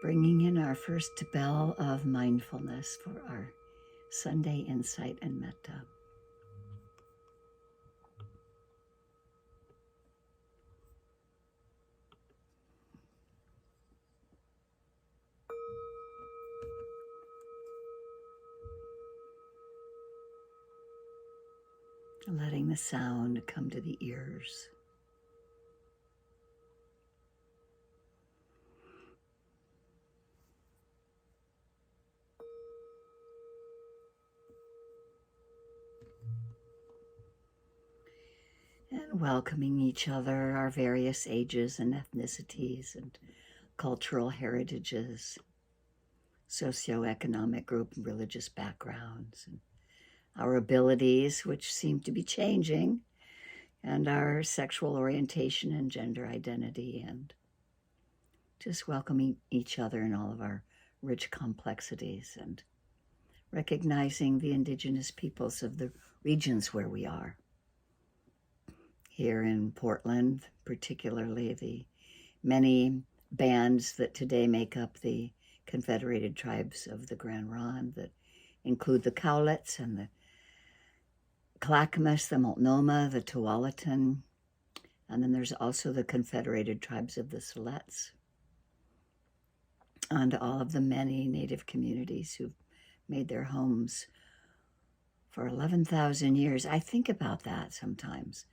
Bringing in our first bell of mindfulness for our Sunday insight and metta. Letting the sound come to the ears. And welcoming each other, our various ages and ethnicities and cultural heritages, socioeconomic group and religious backgrounds, and our abilities, which seem to be changing, and our sexual orientation and gender identity, and just welcoming each other in all of our rich complexities and recognizing the indigenous peoples of the regions where we are. Here in Portland, particularly the many bands that today make up the Confederated Tribes of the Grand Ronde that include the Cowlitz and the Clackamas, the Multnomah, the Tualatin, and then there's also the Confederated Tribes of the Siletz, and all of the many Native communities who've made their homes for 11,000 years. I think about that sometimes,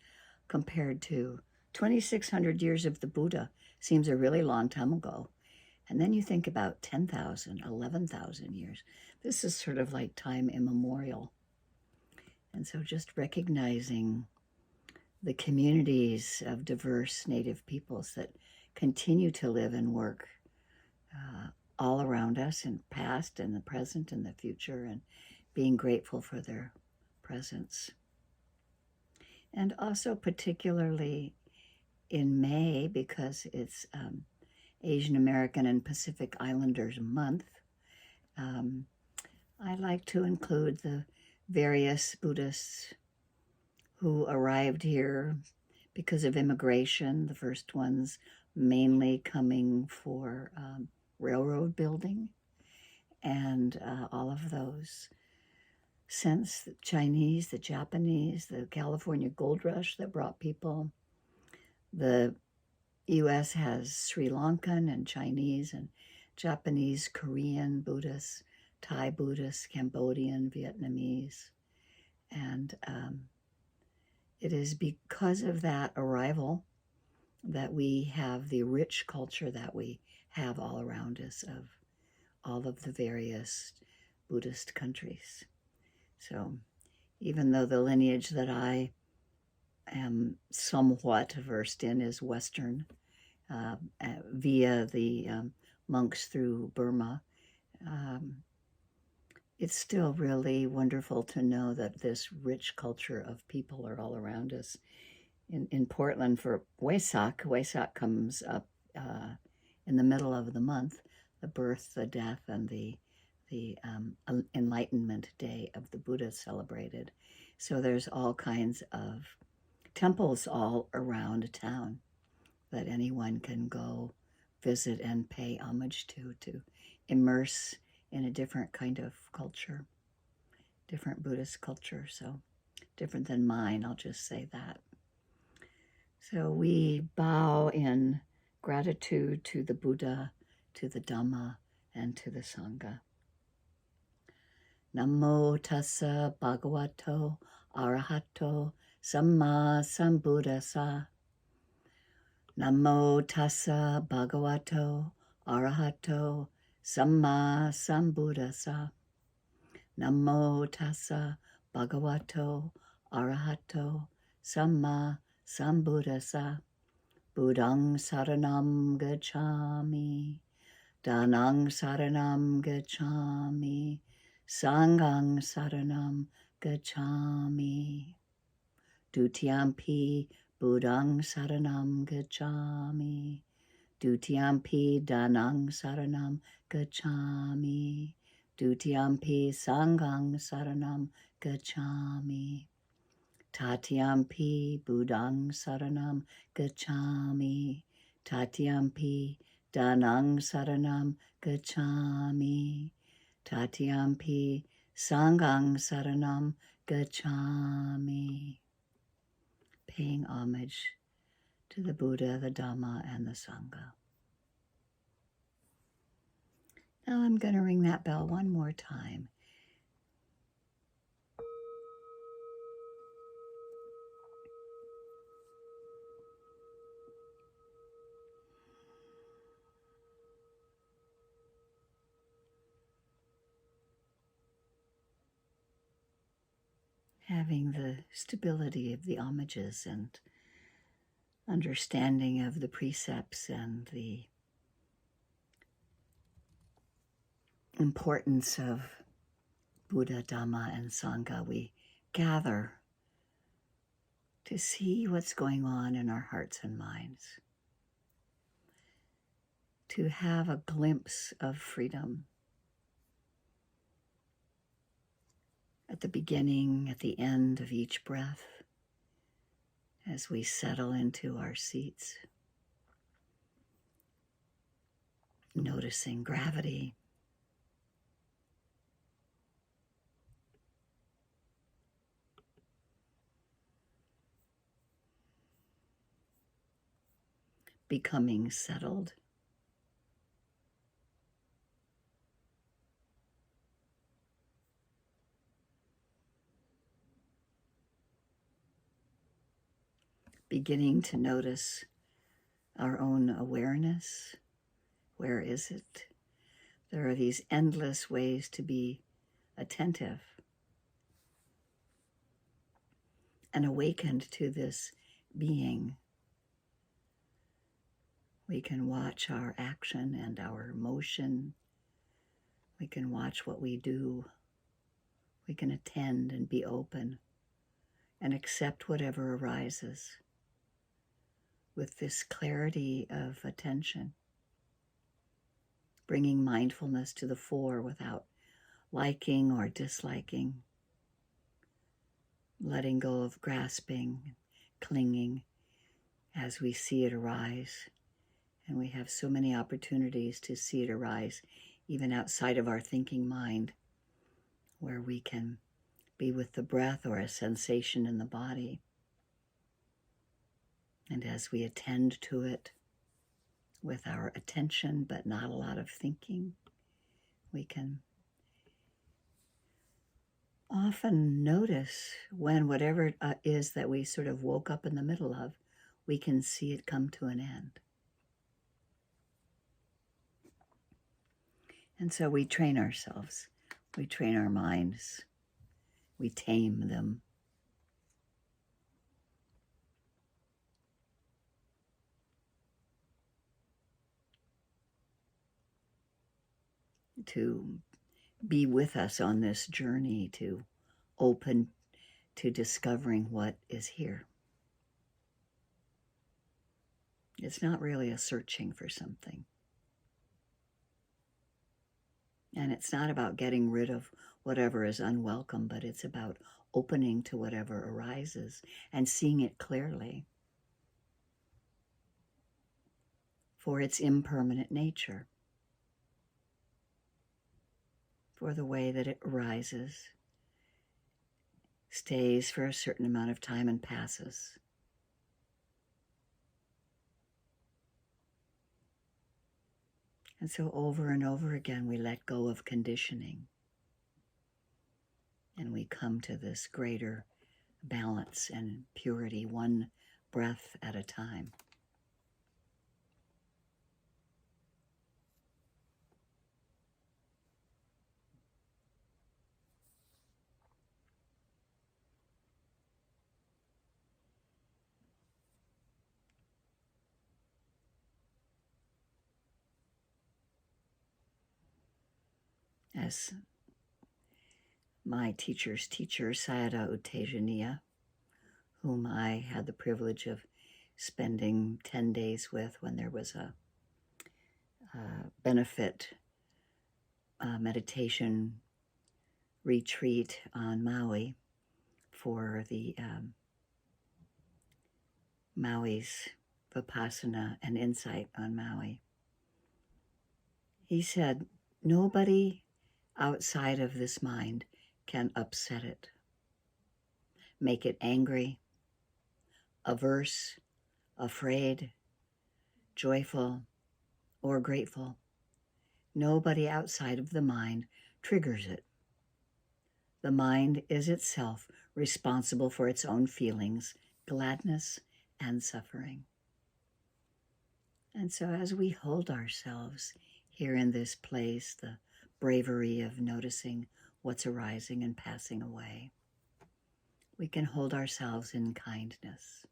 compared to 2,600 years of the Buddha seems a really long time ago. And then you think about 10,000, 11,000 years. This is sort of like time immemorial. And so just recognizing the communities of diverse Native peoples that continue to live and work all around us in the past and the present and the future, and being grateful for their presence. And also particularly in May, because it's Asian American and Pacific Islanders Month, I like to include the various Buddhists who arrived here because of immigration, the first ones mainly coming for railroad building, and all of those since the Chinese, the Japanese, the California gold rush that brought people. The U.S. has Sri Lankan and Chinese and Japanese, Korean Buddhists, Thai Buddhists, Cambodian, Vietnamese. And it is because of that arrival that we have the rich culture that we have all around us of all of the various Buddhist countries. So even though the lineage that I am somewhat versed in is Western, via the monks through Burma, it's still really wonderful to know that this rich culture of people are all around us. In Portland for Wesak comes up in the middle of the month, the birth, the death, and the Enlightenment Day of the Buddha celebrated. So there's all kinds of temples all around town that anyone can go visit and pay homage to immerse in a different kind of culture, different Buddhist culture. So different than mine, I'll just say that. So we bow in gratitude to the Buddha, to the Dhamma, and to the Sangha. Namo tassa bhagavato arahato samma sambuddhassa. Namo tassa bhagavato arahato samma sambuddhassa. Namo tassa bhagavato arahato samma sambuddhassa. Buddhang saranam gacchami. Dhanang saranam gacchami. Sanghang saranam gacchami. Dutiyampi Buddhang saranam gacchami. Dutiyampi Dhanang saranam gacchami. Dutiyampi Sanghang saranam gacchami. Tatiyampi Buddhang saranam gacchami. Tatiyampi Danang saranam gacchami. Tatyampi sangang saranam gacchami. Paying homage to the Buddha, the Dhamma, and the Sangha. Now I'm going to ring that bell one more time. Having the stability of the homages and understanding of the precepts and the importance of Buddha, Dhamma, and Sangha, we gather to see what's going on in our hearts and minds, to have a glimpse of freedom at the beginning, at the end of each breath, as we settle into our seats, noticing gravity, becoming settled. Beginning to notice our own awareness. Where is it? There are these endless ways to be attentive and awakened to this being. We can watch our action and our emotion. We can watch what we do. We can attend and be open and accept whatever arises with this clarity of attention, bringing mindfulness to the fore without liking or disliking, letting go of grasping, clinging as we see it arise. And we have so many opportunities to see it arise, even outside of our thinking mind, where we can be with the breath or a sensation in the body. And as we attend to it with our attention, but not a lot of thinking, we can often notice when whatever it is that we sort of woke up in the middle of, we can see it come to an end. And so we train ourselves, we train our minds, we tame them. To be with us on this journey, to open to discovering what is here. It's not really a searching for something. And it's not about getting rid of whatever is unwelcome, but it's about opening to whatever arises and seeing it clearly for its impermanent nature, for the way that it arises, stays for a certain amount of time and passes. And so over and over again, we let go of conditioning and we come to this greater balance and purity, one breath at a time. As my teacher's teacher, Sayadaw U Tejaniya, whom I had the privilege of spending 10 days with when there was a benefit meditation retreat on Maui for the Maui's Vipassana and insight on Maui. He said, nobody outside of this mind can upset it, make it angry, averse, afraid, joyful, or grateful. Nobody outside of the mind triggers it. The mind is itself responsible for its own feelings, gladness, and suffering. And so as we hold ourselves here in this place, the bravery of noticing what's arising and passing away, we can hold ourselves in kindness,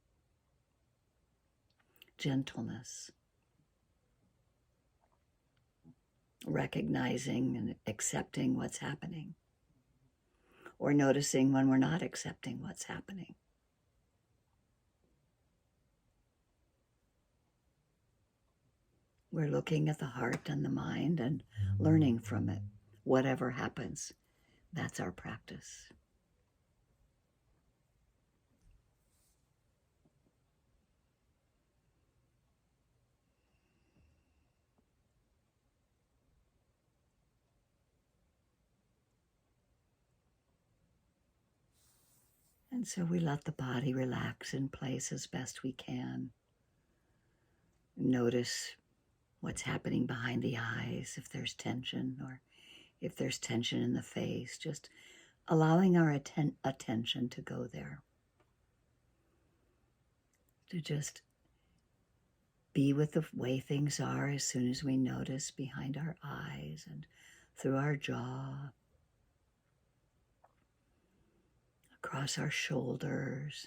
gentleness, recognizing and accepting what's happening, or noticing when we're not accepting what's happening. We're looking at the heart and the mind and learning from it. Whatever happens, that's our practice. And so we let the body relax in place as best we can. Notice what's happening behind the eyes, if there's tension, or if there's tension in the face, just allowing our attention to go there. To just be with the way things are as soon as we notice behind our eyes and through our jaw, across our shoulders,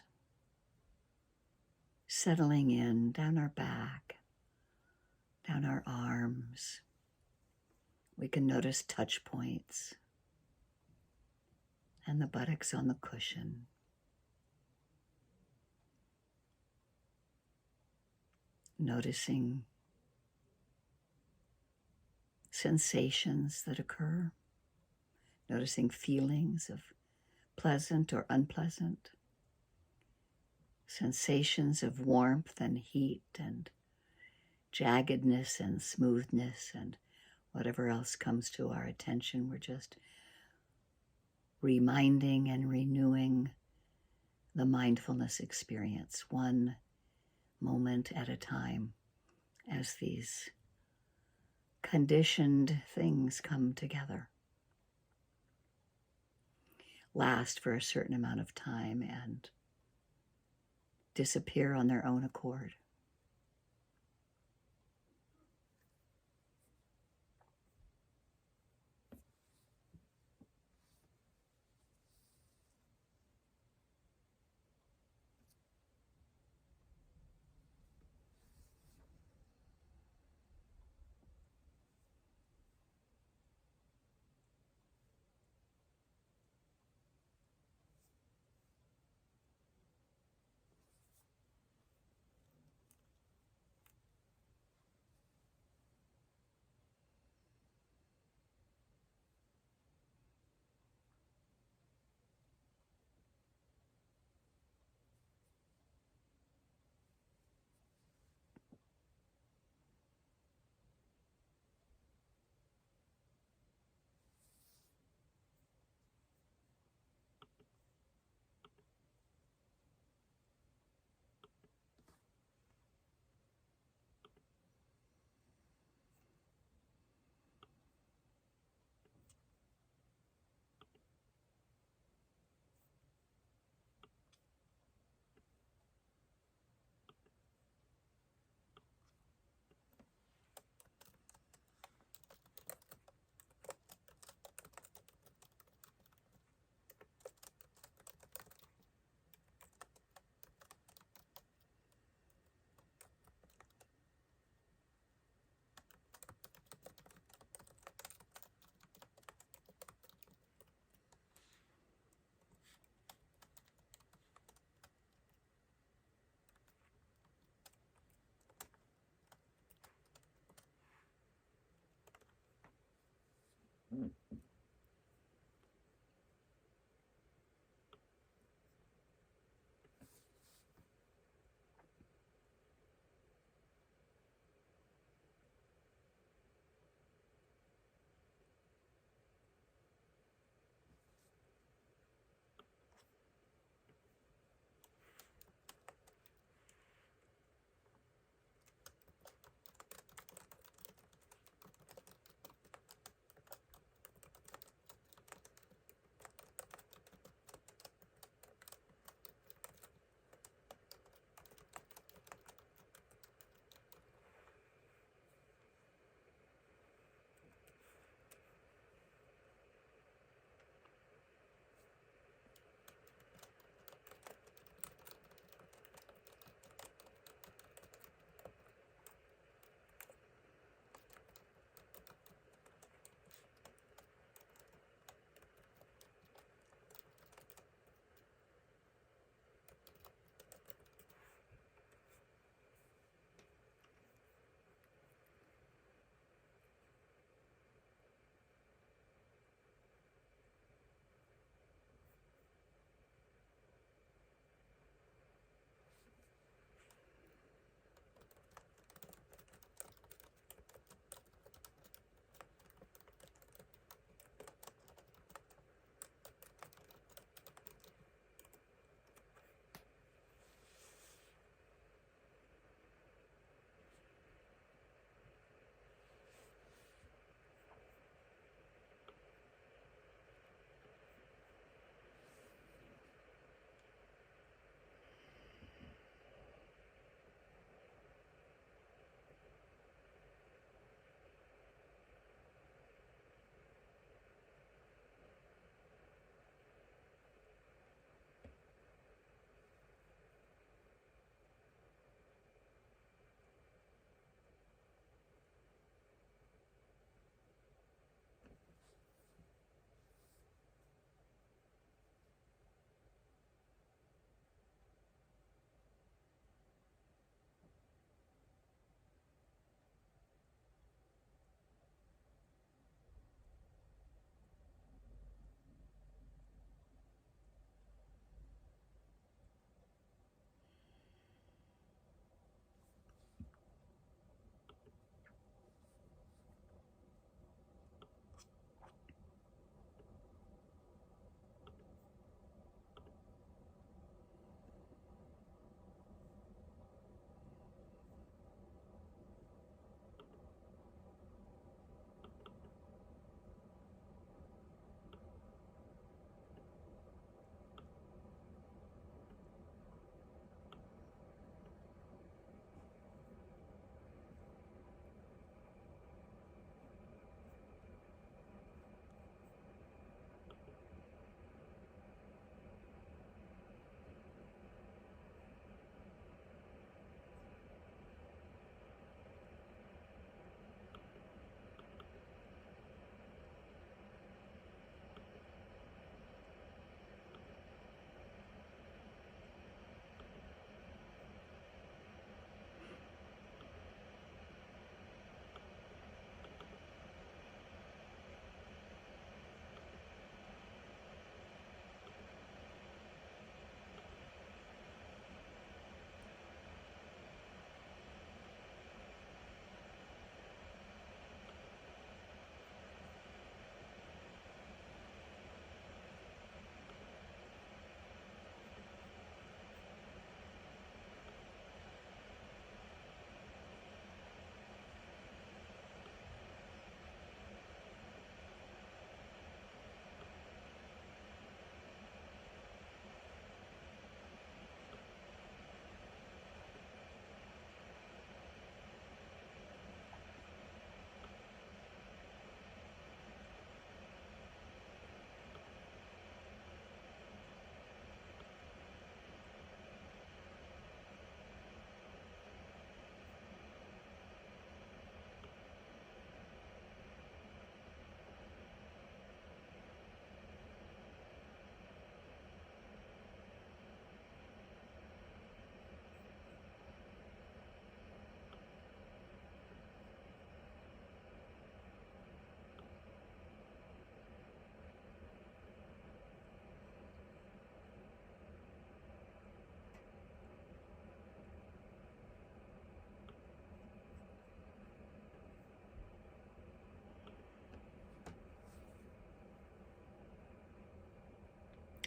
settling in down our back, down our arms. We can notice touch points and the buttocks on the cushion. Noticing sensations that occur, noticing feelings of pleasant or unpleasant, sensations of warmth and heat and jaggedness and smoothness and whatever else comes to our attention. We're just reminding and renewing the mindfulness experience, one moment at a time, as these conditioned things come together, last for a certain amount of time, and disappear on their own accord.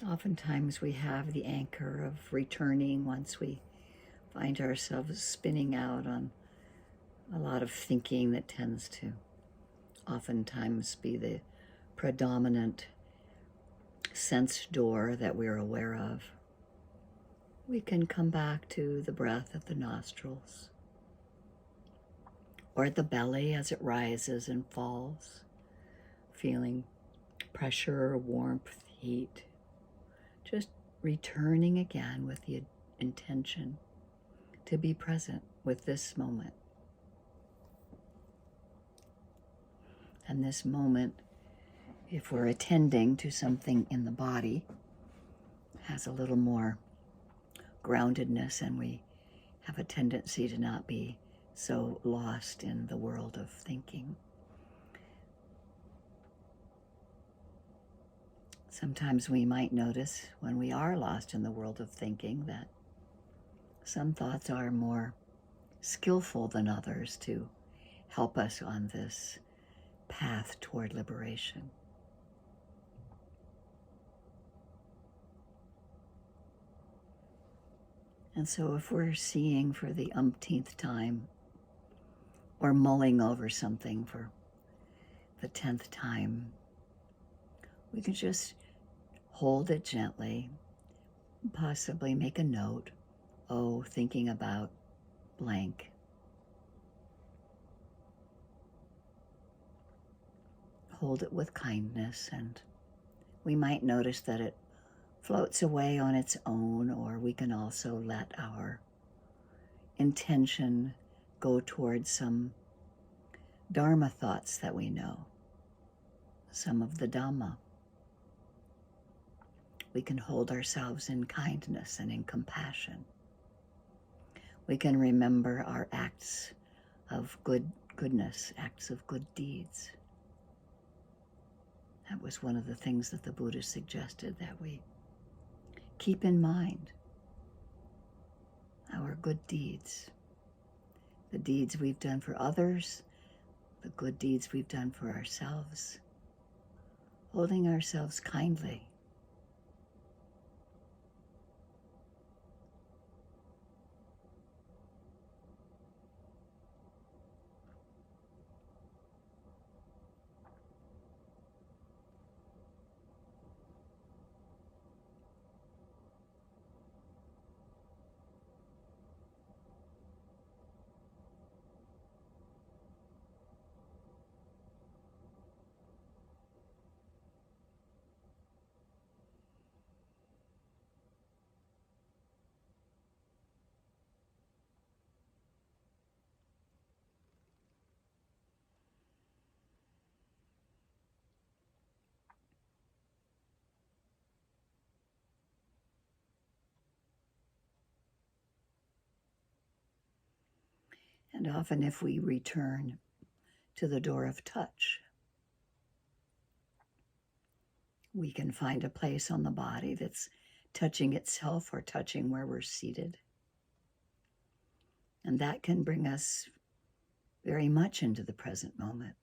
Oftentimes we have the anchor of returning once we find ourselves spinning out on a lot of thinking that tends to oftentimes be the predominant sense door that we're aware of. We can come back to the breath at the nostrils or at the belly as it rises and falls, feeling pressure, warmth, heat. Just returning again with the intention to be present with this moment. And this moment, if we're attending to something in the body, has a little more groundedness, and we have a tendency to not be so lost in the world of thinking. Sometimes we might notice when we are lost in the world of thinking that some thoughts are more skillful than others to help us on this path toward liberation. And so if we're seeing for the umpteenth time or mulling over something for the 10th time, we can just hold it gently, possibly make a note, thinking about blank. Hold it with kindness, and we might notice that it floats away on its own, or we can also let our intention go towards some Dharma thoughts that we know, some of the Dhamma. We can hold ourselves in kindness and in compassion. We can remember our acts of goodness, acts of good deeds. That was one of the things that the Buddha suggested, that we keep in mind our good deeds, the deeds we've done for others, the good deeds we've done for ourselves, holding ourselves kindly. And often if we return to the door of touch, we can find a place on the body that's touching itself or touching where we're seated. And that can bring us very much into the present moment.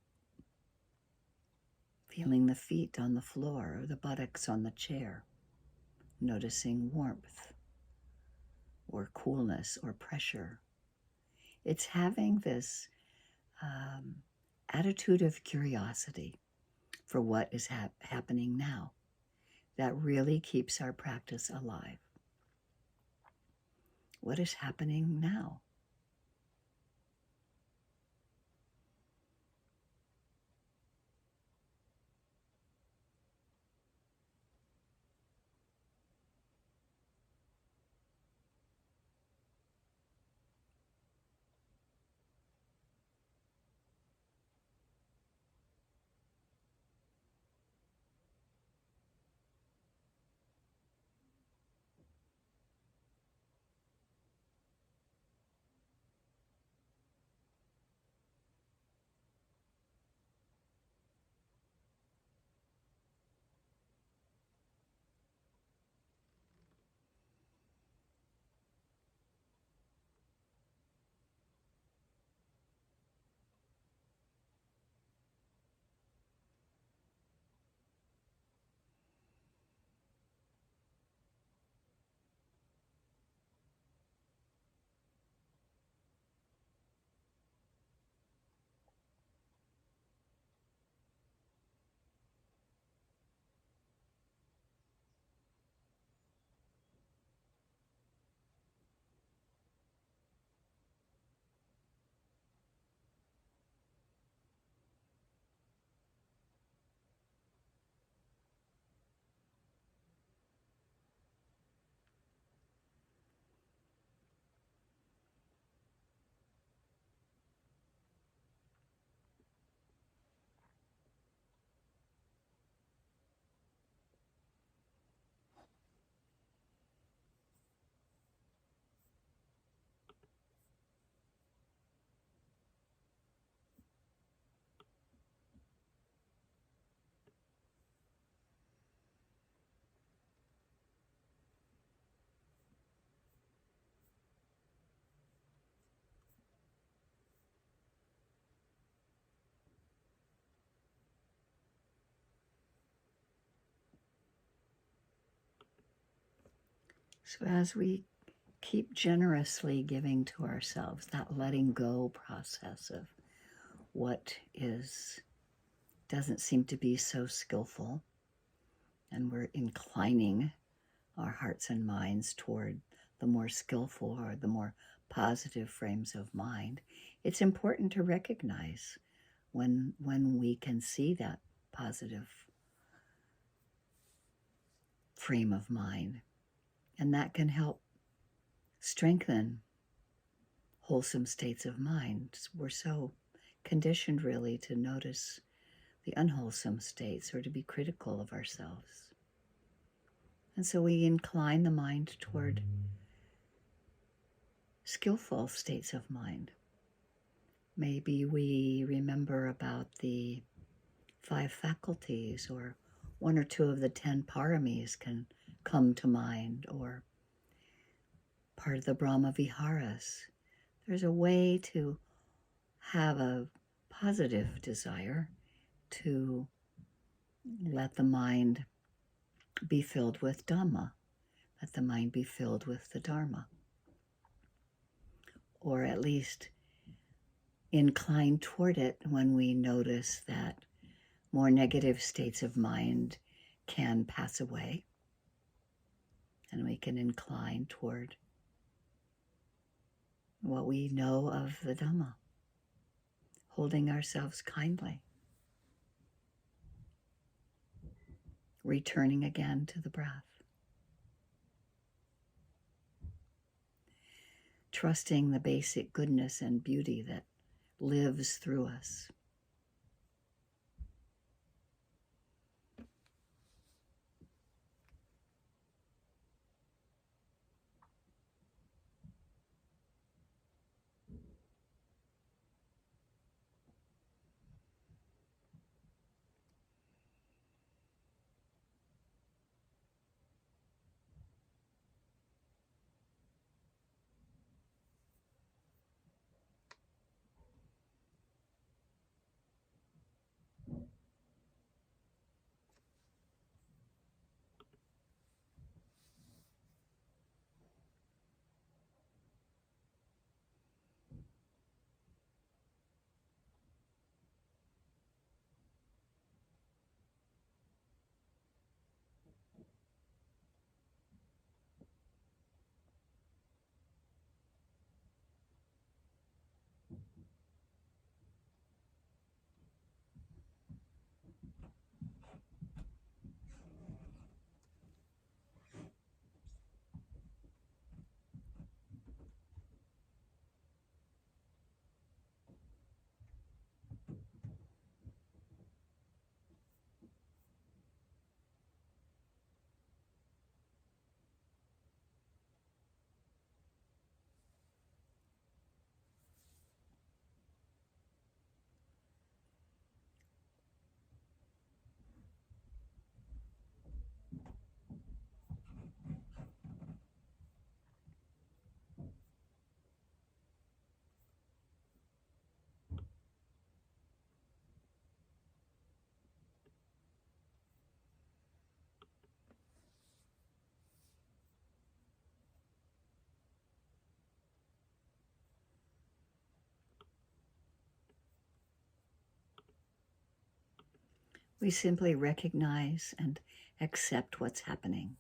Feeling the feet on the floor or the buttocks on the chair, noticing warmth or coolness or pressure. It's having this attitude of curiosity for what is happening now that really keeps our practice alive. What is happening now? So as we keep generously giving to ourselves, that letting go process of what doesn't seem to be so skillful, and we're inclining our hearts and minds toward the more skillful or the more positive frames of mind, it's important to recognize when we can see that positive frame of mind. And that can help strengthen wholesome states of mind. We're so conditioned really to notice the unwholesome states or to be critical of ourselves. And so we incline the mind toward skillful states of mind. Maybe we remember about the 5 faculties, or 1 or 2 of the 10 paramis can come to mind, or part of the Brahma Viharas. There's a way to have a positive desire to let the mind be filled with Dhamma, let the mind be filled with the Dharma, or at least incline toward it when we notice that more negative states of mind can pass away, and we can incline toward what we know of the Dhamma, holding ourselves kindly, returning again to the breath, trusting the basic goodness and beauty that lives through us. We simply recognize and accept what's happening.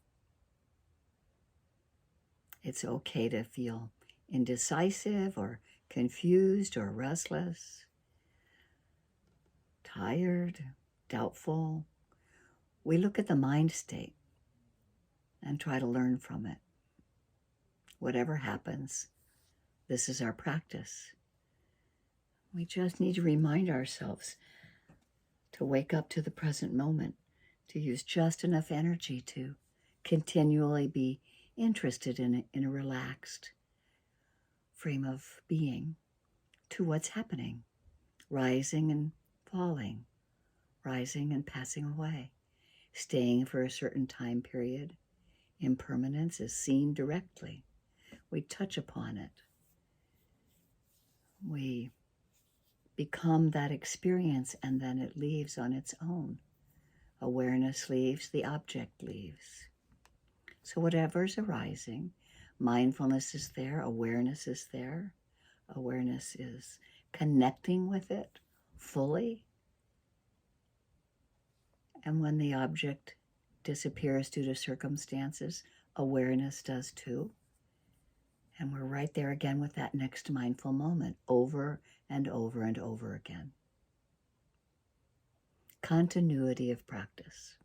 It's okay to feel indecisive or confused or restless, tired, doubtful. We look at the mind state and try to learn from it. Whatever happens, this is our practice. We just need to remind ourselves to wake up to the present moment, to use just enough energy to continually be interested in a relaxed frame of being to what's happening, rising and falling, rising and passing away, staying for a certain time period. Impermanence is seen directly. We touch upon it. We become that experience, and then it leaves on its own. Awareness leaves, the object leaves. So whatever's arising, mindfulness is there, awareness is there. Awareness is connecting with it fully. And when the object disappears due to circumstances, awareness does too. And we're right there again with that next mindful moment, over and over and over again. Continuity of practice.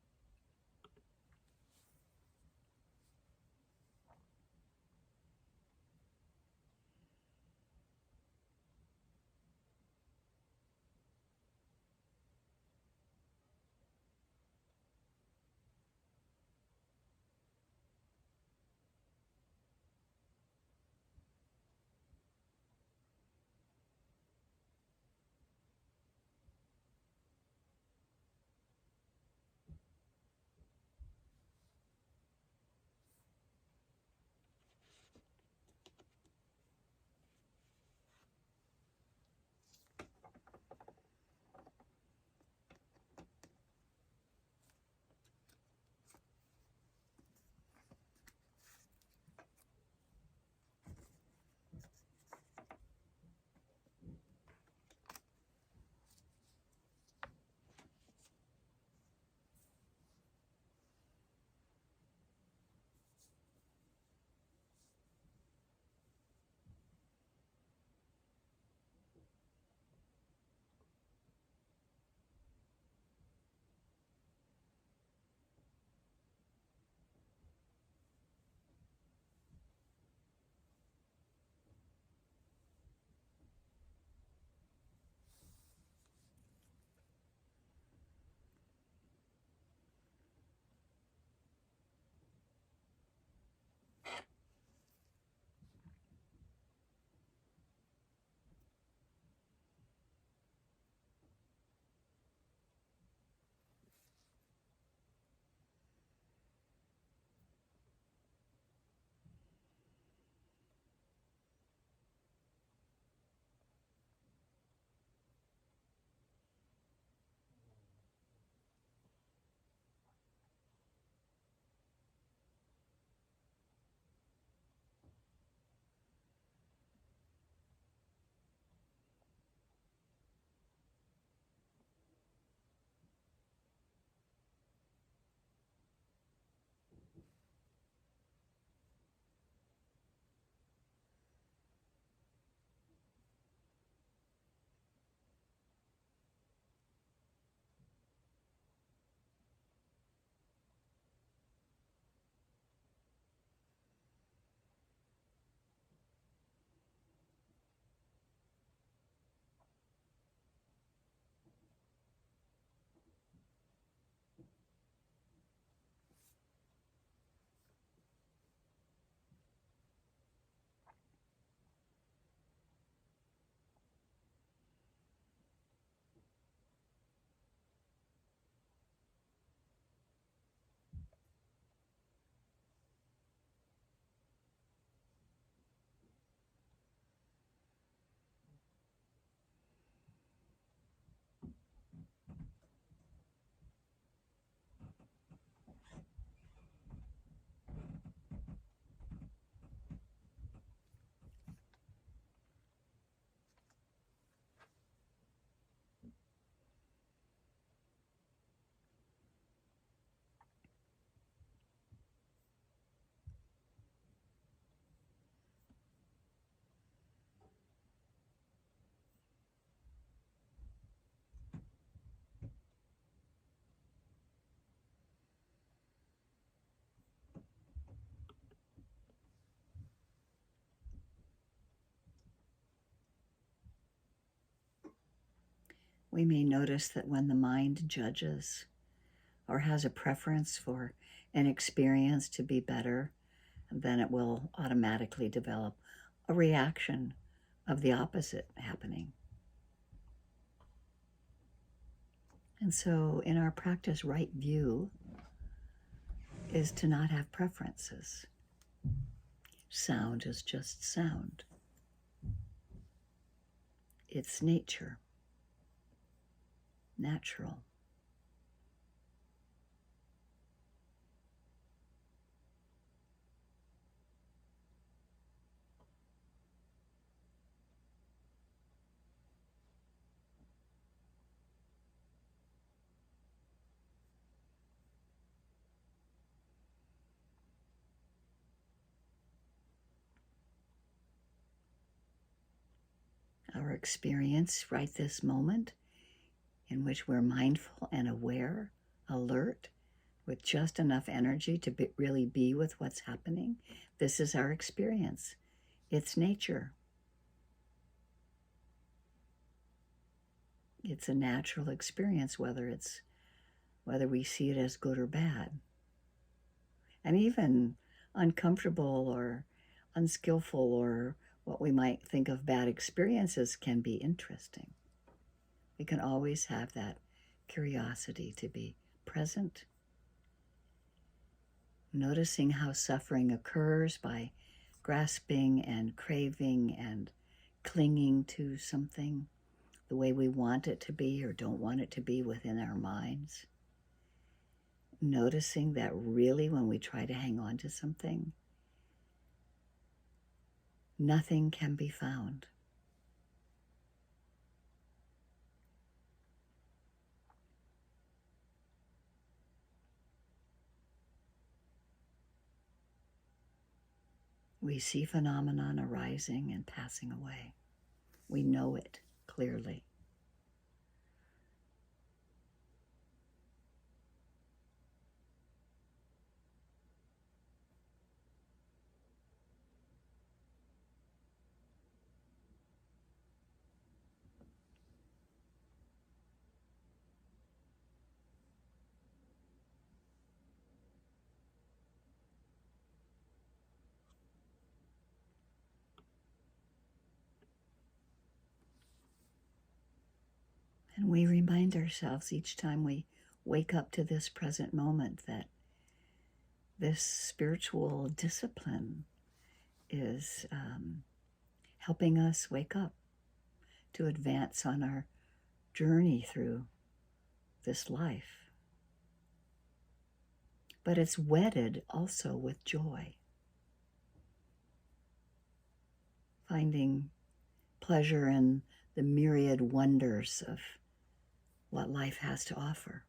We may notice that when the mind judges or has a preference for an experience to be better, then it will automatically develop a reaction of the opposite happening. And so in our practice, right view is to not have preferences. Sound is just sound. It's nature, natural. experience right this moment, in which we're mindful and aware, alert, with just enough energy to really be with what's happening. This is our experience. It's nature. It's a natural experience, whether we see it as good or bad. And even uncomfortable or unskillful or what we might think of bad experiences can be interesting. We can always have that curiosity to be present, noticing how suffering occurs by grasping and craving and clinging to something the way we want it to be or don't want it to be within our minds. Noticing that really when we try to hang on to something, nothing can be found. We see phenomenon arising and passing away. We know it clearly. And we remind ourselves each time we wake up to this present moment that this spiritual discipline is helping us wake up to advance on our journey through this life. But it's wedded also with joy, finding pleasure in the myriad wonders of what life has to offer.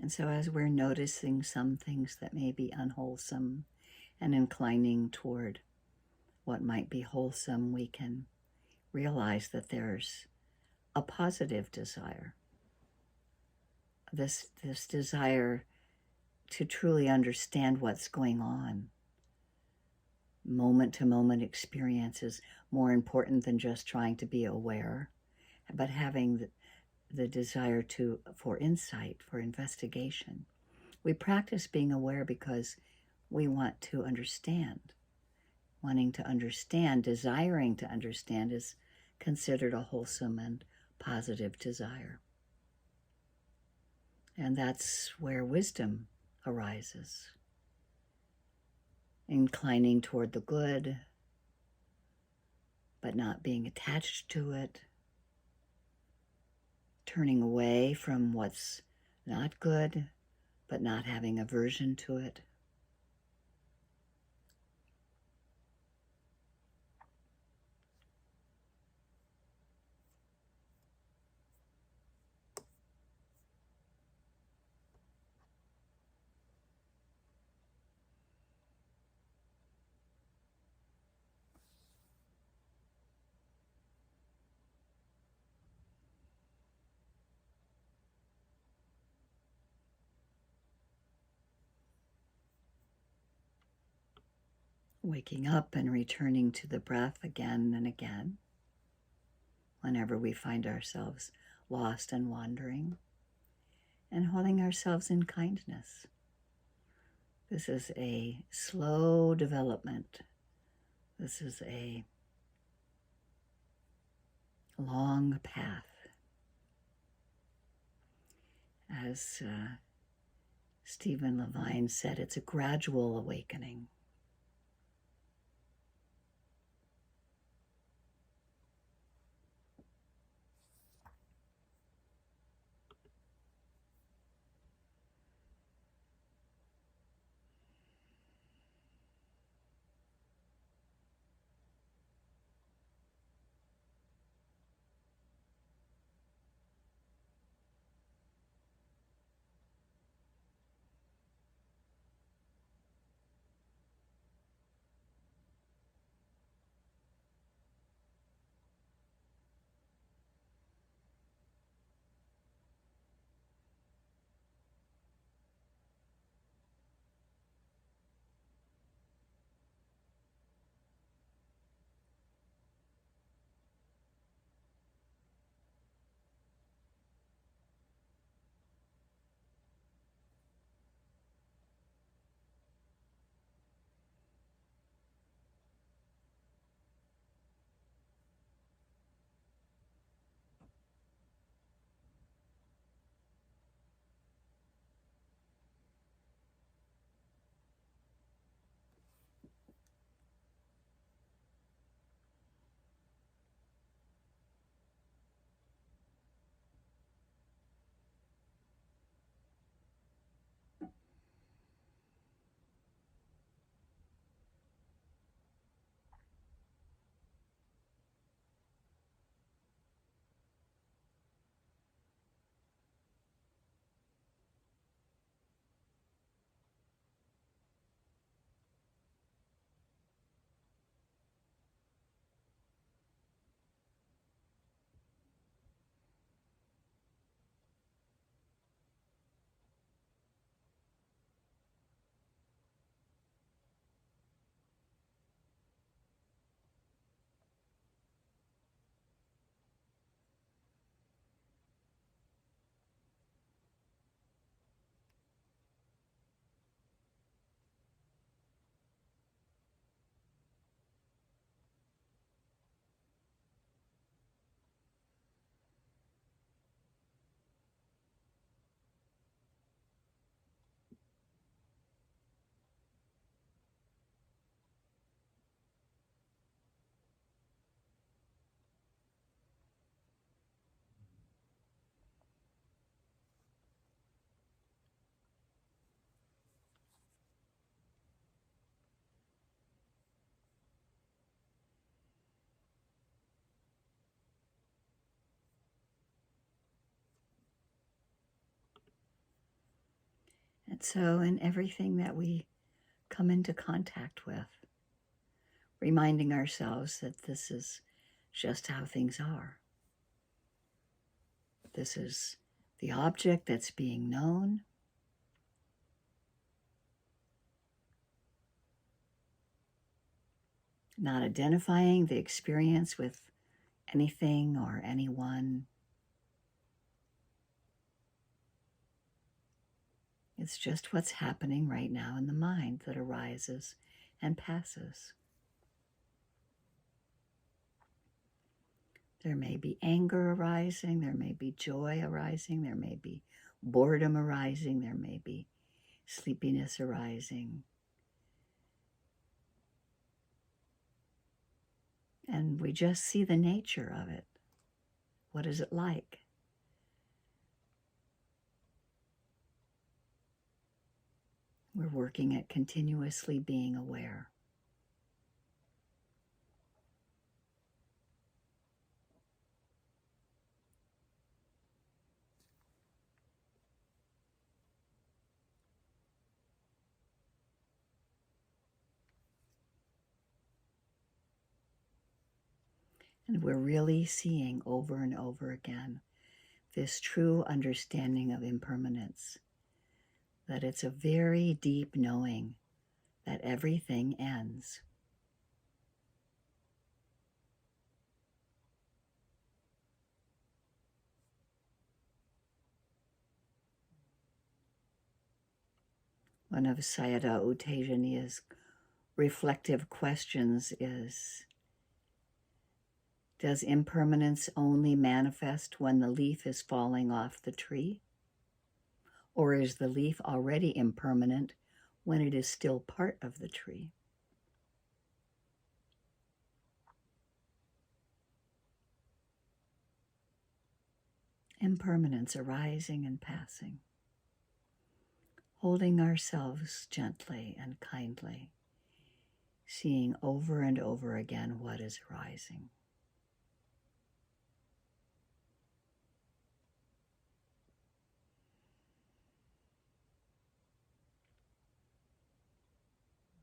And so, as we're noticing some things that may be unwholesome and inclining toward what might be wholesome, we can realize that there's a positive desire. This desire to truly understand what's going on. Moment to moment experience is more important than just trying to be aware, but having the desire for insight, for investigation. We practice being aware because we want to understand. Wanting to understand, desiring to understand is considered a wholesome and positive desire. And that's where wisdom arises. Inclining toward the good, but not being attached to it. Turning away from what's not good, but not having aversion to it. Waking up and returning to the breath again and again whenever we find ourselves lost and wandering, and holding ourselves in kindness. This is a slow development. This is a long path. As Stephen Levine said, it's a gradual awakening. it so in everything that we come into contact with, reminding ourselves that this is just how things are. This is the object that's being known. Not identifying the experience with anything or anyone. It's just what's happening right now in the mind that arises and passes. There may be anger arising, there may be joy arising, there may be boredom arising, there may be sleepiness arising. And we just see the nature of it. What is it like? We're working at continuously being aware. And we're really seeing over and over again this true understanding of impermanence, that it's a very deep knowing that everything ends. One of Sayadaw U Tejaniya's reflective questions is, does impermanence only manifest when the leaf is falling off the tree? Or is the leaf already impermanent when it is still part of the tree? Impermanence arising and passing, holding ourselves gently and kindly, seeing over and over again what is arising.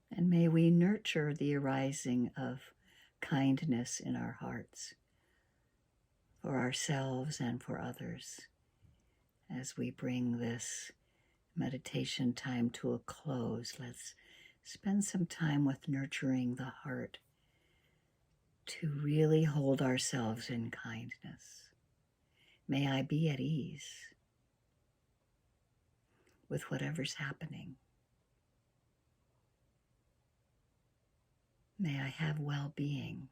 And may we nurture the arising of kindness in our hearts, for ourselves and for others, as we bring this meditation time to a close. Let's spend some time with nurturing the heart to really hold ourselves in kindness. May I be at ease with whatever's happening. May I have well-being.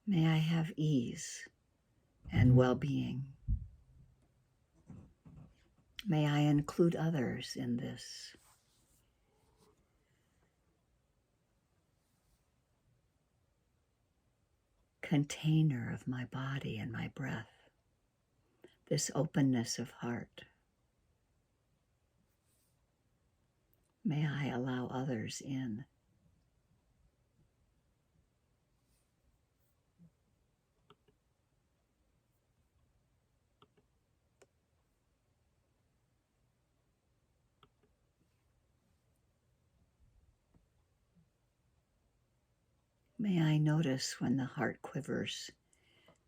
May I have ease and well-being. May I include others in this. Container of my body and my breath, this openness of heart. May I allow others in. May I notice when the heart quivers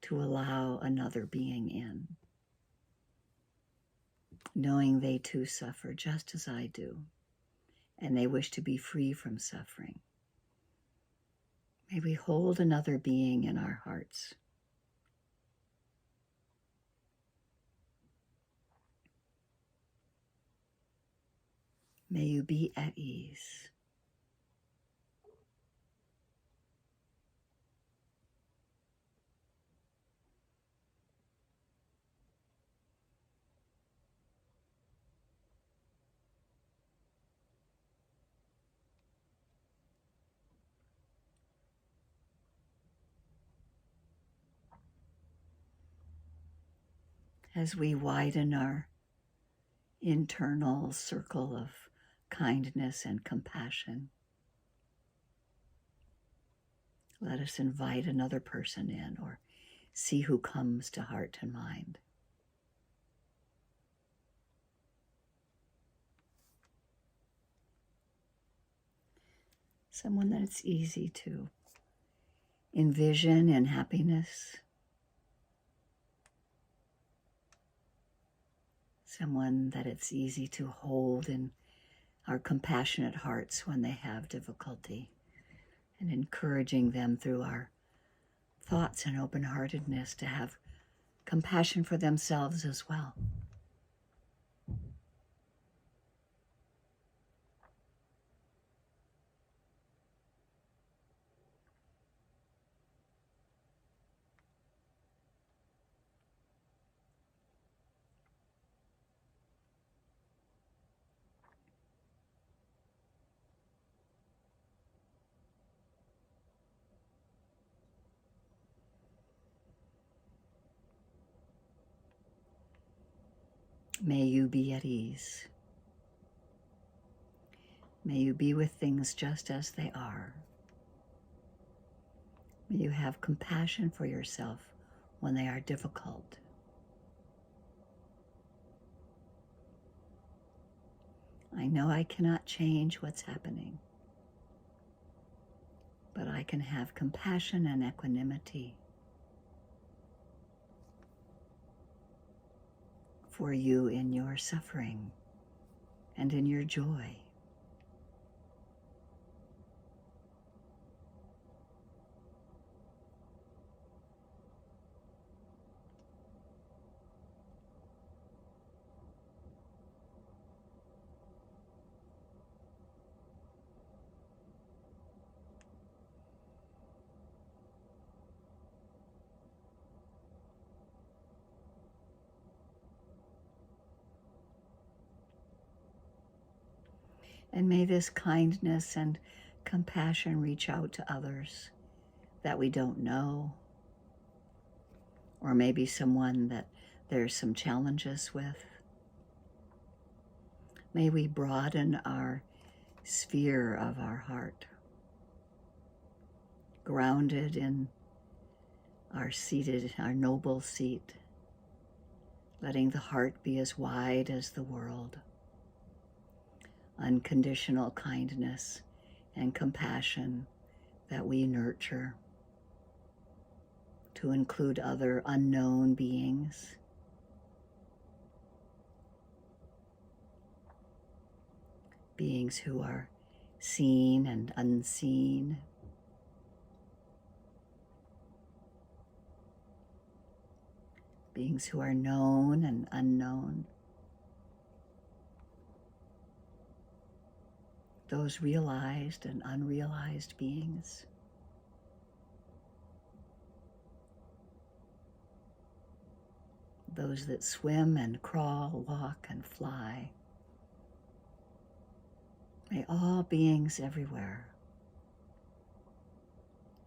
to allow another being in, knowing they too suffer just as I do, and they wish to be free from suffering. May we hold another being in our hearts. May you be at ease. as we widen our internal circle of kindness and compassion, let us invite another person in or see who comes to heart and mind. Someone that it's easy to envision in happiness. Someone that it's easy to hold in our compassionate hearts when they have difficulty, and encouraging them through our thoughts and open-heartedness to have compassion for themselves as well. May you be at ease. May you be with things just as they are. May you have compassion for yourself when they are difficult. I know I cannot change what's happening, but I can have compassion and equanimity for you in your suffering and in your joy. And may this kindness and compassion reach out to others that we don't know, or maybe someone that there's some challenges with. May we broaden our sphere of our heart, grounded in our noble seat, letting the heart be as wide as the world. Unconditional kindness and compassion that we nurture to include other unknown beings. Beings who are seen and unseen. Beings who are known and unknown. Those realized and unrealized beings. Those that swim and crawl, walk and fly. May all beings everywhere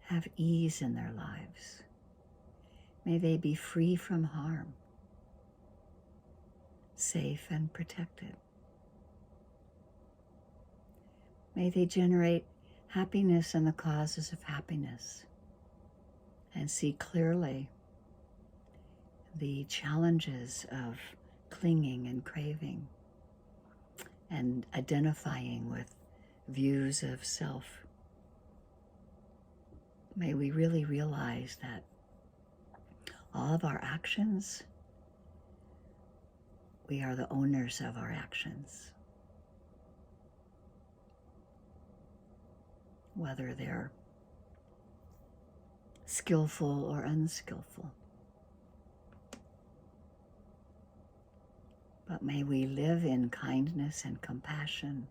have ease in their lives. May they be free from harm, safe and protected. May they generate happiness and the causes of happiness, and see clearly the challenges of clinging and craving, and identifying with views of self. May we really realize that all of our actions, we are the owners of our actions. Whether they're skillful or unskillful. But may we live in kindness and compassion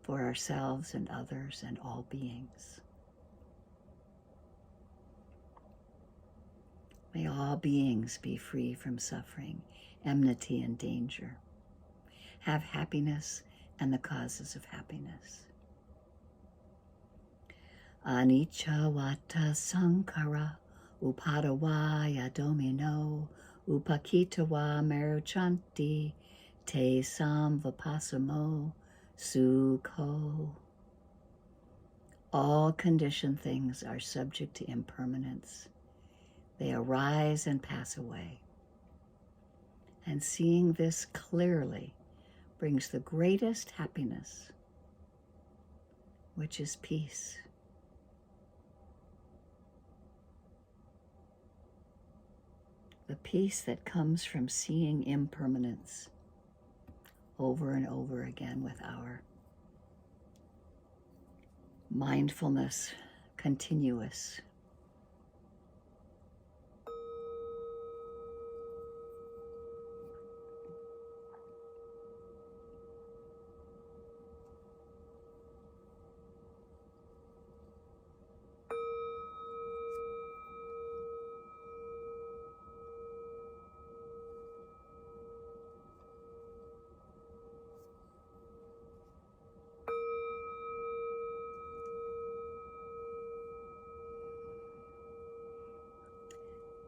for ourselves and others and all beings. May all beings be free from suffering, enmity, and danger. Have happiness and the causes of happiness. Anicca vata sankhara upadavaya domino Upakitawa meruchanti te samvapasamo sukho. All conditioned things are subject to impermanence. They arise and pass away. And seeing this clearly brings the greatest happiness, which is peace. The peace that comes from seeing impermanence over and over again with our mindfulness continuous.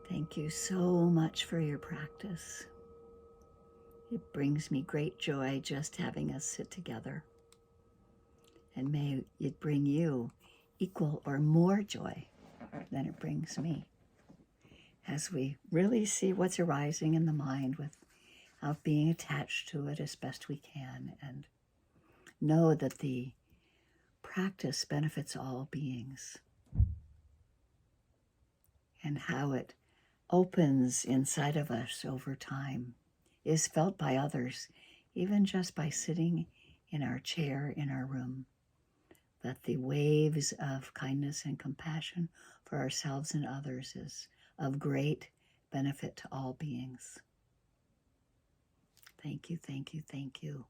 Thank you so much for your practice. It brings me great joy just having us sit together. And may it bring you equal or more joy than it brings me as we really see what's arising in the mind without being attached to it as best we can, and know that the practice benefits all beings, and how it opens inside of us over time is felt by others, even just by sitting in our chair in our room, that the waves of kindness and compassion for ourselves and others is of great benefit to all beings. Thank you, thank you, thank you.